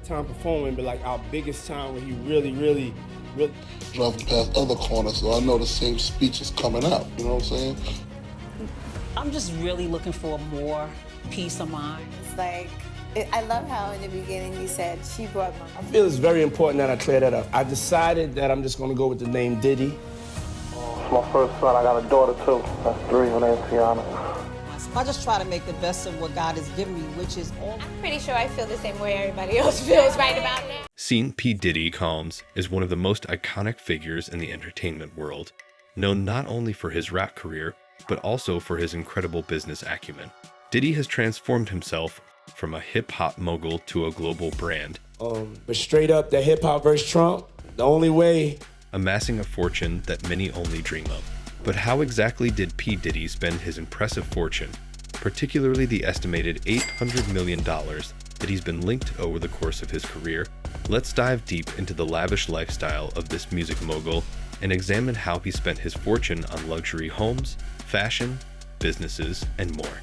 Time performing, but like our biggest time when he really. Driving past other corners, so I know the same speech is coming out, you know what I'm saying? I'm just really looking for more peace of mind. It's like, I love how in the beginning you said she brought money. I feel it's very important that I clear that up. I decided that I'm just gonna go with the name Diddy. It's my first son. I got a daughter too. That's 3. Her name's Tiana. I just try to make the best of what God has given me, which is all. I'm pretty sure I feel the same way everybody else feels right about now. Seeing P Diddy Combs is one of the most iconic figures in the entertainment world, known not only for his rap career, but also for his incredible business acumen. Diddy has transformed himself from a hip-hop mogul to a global brand. But straight up, the hip-hop versus Trump, the only way. Amassing a fortune that many only dream of. But how exactly did P Diddy spend his impressive fortune, particularly the estimated $800 million that he's been linked over the course of his career? Let's dive deep into the lavish lifestyle of this music mogul and examine how he spent his fortune on luxury homes, fashion, businesses, and more.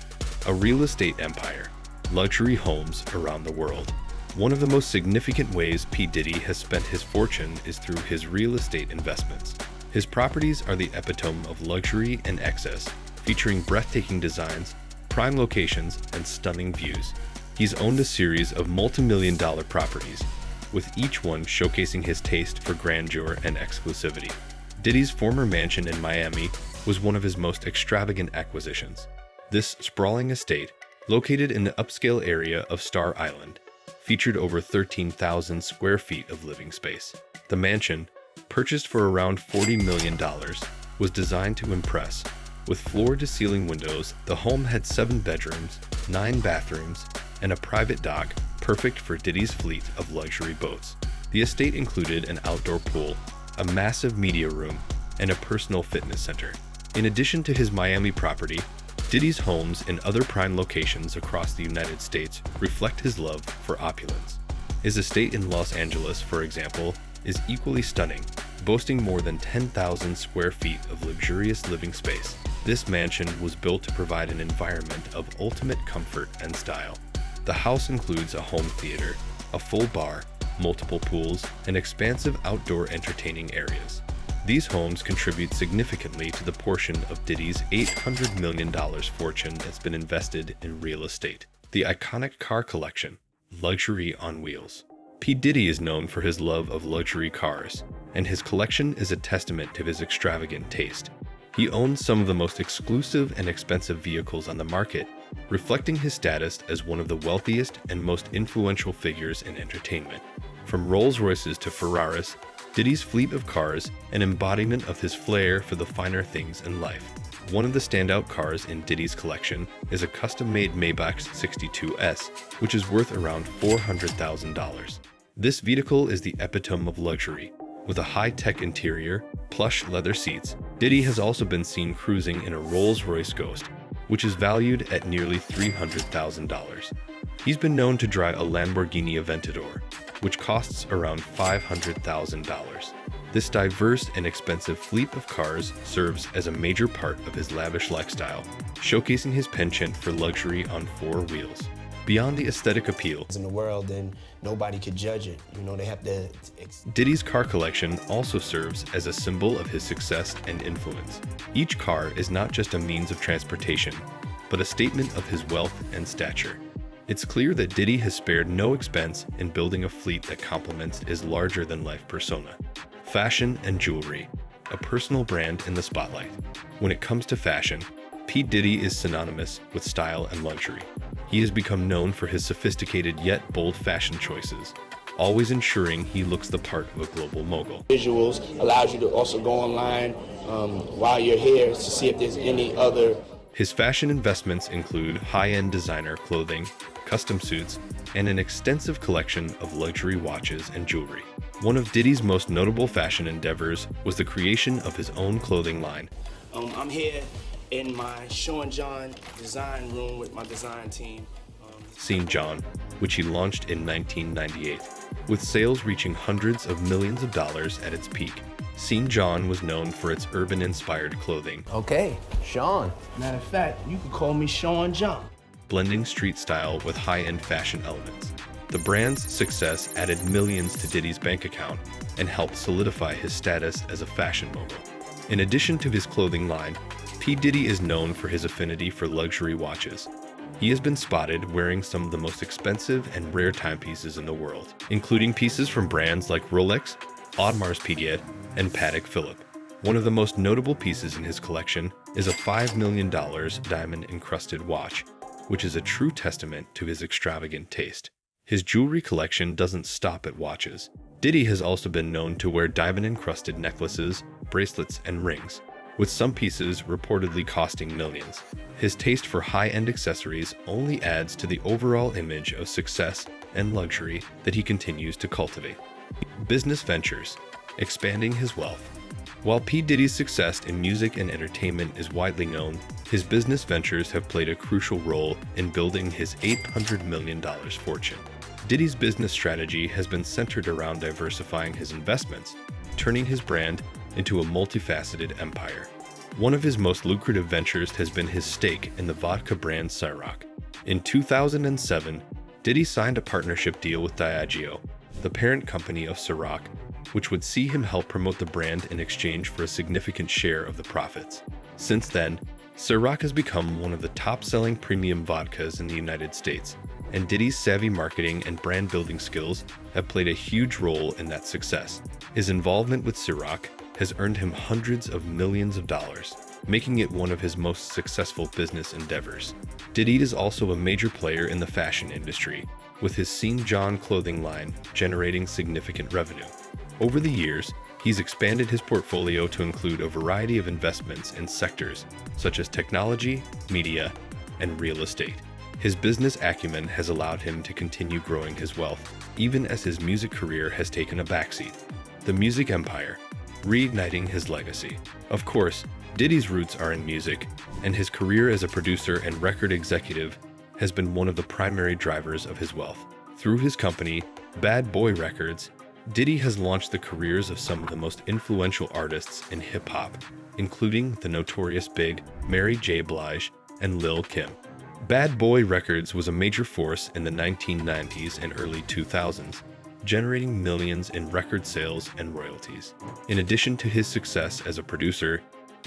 A real estate empire, luxury homes around the world. One of the most significant ways P Diddy has spent his fortune is through his real estate investments. His properties are the epitome of luxury and excess, featuring breathtaking designs, prime locations, and stunning views. He's owned a series of multi-million-dollar properties, with each one showcasing his taste for grandeur and exclusivity. Diddy's former mansion in Miami was one of his most extravagant acquisitions. This sprawling estate, located in the upscale area of Star Island, featured over 13,000 square feet of living space. The mansion, purchased for around $40 million, was designed to impress. With floor-to-ceiling windows, the home had 7 bedrooms, 9 bathrooms, and a private dock perfect for Diddy's fleet of luxury boats. The estate included an outdoor pool, a massive media room, and a personal fitness center. In addition to his Miami property, Diddy's homes in other prime locations across the United States reflect his love for opulence. His estate in Los Angeles, for example, is equally stunning, boasting more than 10,000 square feet of luxurious living space. This mansion was built to provide an environment of ultimate comfort and style. The house includes a home theater, a full bar, multiple pools, and expansive outdoor entertaining areas. These homes contribute significantly to the portion of Diddy's $800 million fortune that's been invested in real estate. The iconic car collection, luxury on wheels. P. Diddy is known for his love of luxury cars, and his collection is a testament to his extravagant taste. He owns some of the most exclusive and expensive vehicles on the market, reflecting his status as one of the wealthiest and most influential figures in entertainment. From Rolls-Royces to Ferraris, Diddy's fleet of cars, an embodiment of his flair for the finer things in life. One of the standout cars in Diddy's collection is a custom-made Maybach 62S, which is worth around $400,000. This vehicle is the epitome of luxury. With a high-tech interior, plush leather seats, Diddy has also been seen cruising in a Rolls-Royce Ghost, which is valued at nearly $300,000. He's been known to drive a Lamborghini Aventador, which costs around $500,000. This diverse and expensive fleet of cars serves as a major part of his lavish lifestyle, showcasing his penchant for luxury on 4 wheels. Beyond the aesthetic appeal, In the world, and nobody could judge it. You know, they have to. Diddy's car collection also serves as a symbol of his success and influence. Each car is not just a means of transportation, but a statement of his wealth and stature. It's clear that Diddy has spared no expense in building a fleet that complements his larger-than-life persona. Fashion and jewelry, a personal brand in the spotlight. When it comes to fashion, P. Diddy is synonymous with style and luxury. He has become known for his sophisticated yet bold fashion choices, always ensuring he looks the part of a global mogul. Visuals allows you to also go online while you're here to see if there's any other. His fashion investments include high-end designer clothing, custom suits, and an extensive collection of luxury watches and jewelry. One of Diddy's most notable fashion endeavors was the creation of his own clothing line. I'm here in my Sean John design room with my design team. Sean John, which he launched in 1998, with sales reaching hundreds of millions of dollars at its peak. Sean John was known for its urban-inspired clothing. Okay, Sean. Matter of fact, you could call me Sean John. Blending street style with high-end fashion elements. The brand's success added millions to Diddy's bank account and helped solidify his status as a fashion mogul. In addition to his clothing line, P. Diddy is known for his affinity for luxury watches. He has been spotted wearing some of the most expensive and rare timepieces in the world, including pieces from brands like Rolex, Audemars Piguet, and Patek Philippe. One of the most notable pieces in his collection is a $5 million diamond-encrusted watch, which is a true testament to his extravagant taste. His jewelry collection doesn't stop at watches. Diddy has also been known to wear diamond-encrusted necklaces, bracelets, and rings, with some pieces reportedly costing millions. His taste for high-end accessories only adds to the overall image of success and luxury that he continues to cultivate. Business ventures, expanding his wealth. While P. Diddy's success in music and entertainment is widely known, his business ventures have played a crucial role in building his $800 million fortune. Diddy's business strategy has been centered around diversifying his investments, turning his brand into a multifaceted empire. One of his most lucrative ventures has been his stake in the vodka brand Ciroc. In 2007, Diddy signed a partnership deal with Diageo, the parent company of Ciroc, which would see him help promote the brand in exchange for a significant share of the profits. Since then, Ciroc has become one of the top-selling premium vodkas in the United States, and Diddy's savvy marketing and brand-building skills have played a huge role in that success. His involvement with Ciroc has earned him hundreds of millions of dollars, making it one of his most successful business endeavors. Diddy is also a major player in the fashion industry, with his St. John clothing line generating significant revenue. Over the years, he's expanded his portfolio to include a variety of investments in sectors such as technology, media, and real estate. His business acumen has allowed him to continue growing his wealth, even as his music career has taken a backseat. The music empire, reigniting his legacy. Of course, Diddy's roots are in music, and his career as a producer and record executive has been one of the primary drivers of his wealth. Through his company, Bad Boy Records, Diddy has launched the careers of some of the most influential artists in hip-hop, including the Notorious Big, Mary J. Blige, and Lil' Kim. Bad Boy Records was a major force in the 1990s and early 2000s, generating millions in record sales and royalties. In addition to his success as a producer,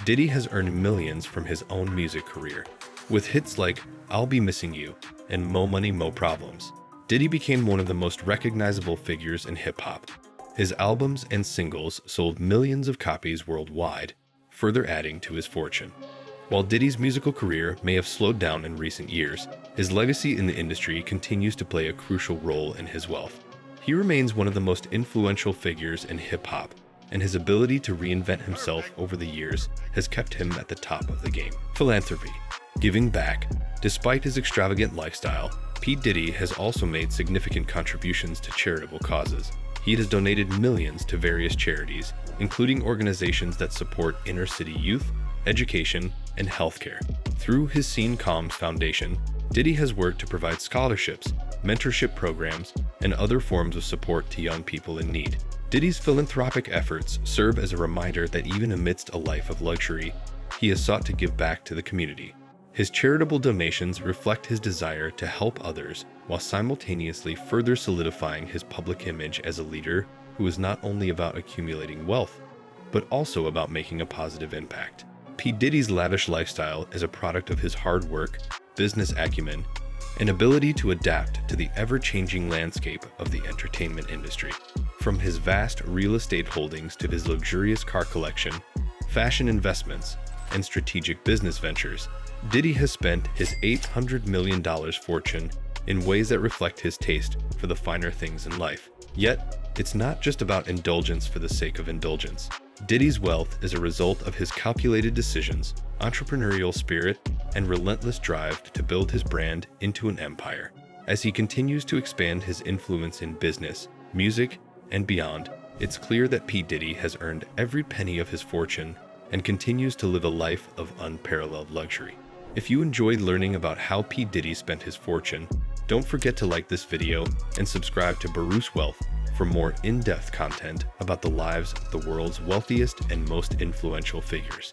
Diddy has earned millions from his own music career. With hits like I'll Be Missing You and Mo Money Mo Problems, Diddy became one of the most recognizable figures in hip-hop. His albums and singles sold millions of copies worldwide, further adding to his fortune. While Diddy's musical career may have slowed down in recent years, his legacy in the industry continues to play a crucial role in his wealth. He remains one of the most influential figures in hip-hop, and his ability to reinvent himself over the years has kept him at the top of the game. Philanthropy, giving back. Despite his extravagant lifestyle, P. Diddy has also made significant contributions to charitable causes. He has donated millions to various charities, including organizations that support inner-city youth, education, and healthcare. Through his Scene Calms Foundation, Diddy has worked to provide scholarships, mentorship programs, and other forms of support to young people in need. Diddy's philanthropic efforts serve as a reminder that even amidst a life of luxury, he has sought to give back to the community. His charitable donations reflect his desire to help others while simultaneously further solidifying his public image as a leader who is not only about accumulating wealth, but also about making a positive impact. P. Diddy's lavish lifestyle is a product of his hard work, business acumen, and ability to adapt to the ever-changing landscape of the entertainment industry. From his vast real estate holdings to his luxurious car collection, fashion investments, and strategic business ventures, Diddy has spent his $800 million fortune in ways that reflect his taste for the finer things in life. Yet, it's not just about indulgence for the sake of indulgence. Diddy's wealth is a result of his calculated decisions, entrepreneurial spirit, and relentless drive to build his brand into an empire. As he continues to expand his influence in business, music, and beyond, it's clear that P. Diddy has earned every penny of his fortune and continues to live a life of unparalleled luxury. If you enjoyed learning about how P. Diddy spent his fortune, don't forget to like this video and subscribe to Baruch's Wealth for more in-depth content about the lives of the world's wealthiest and most influential figures.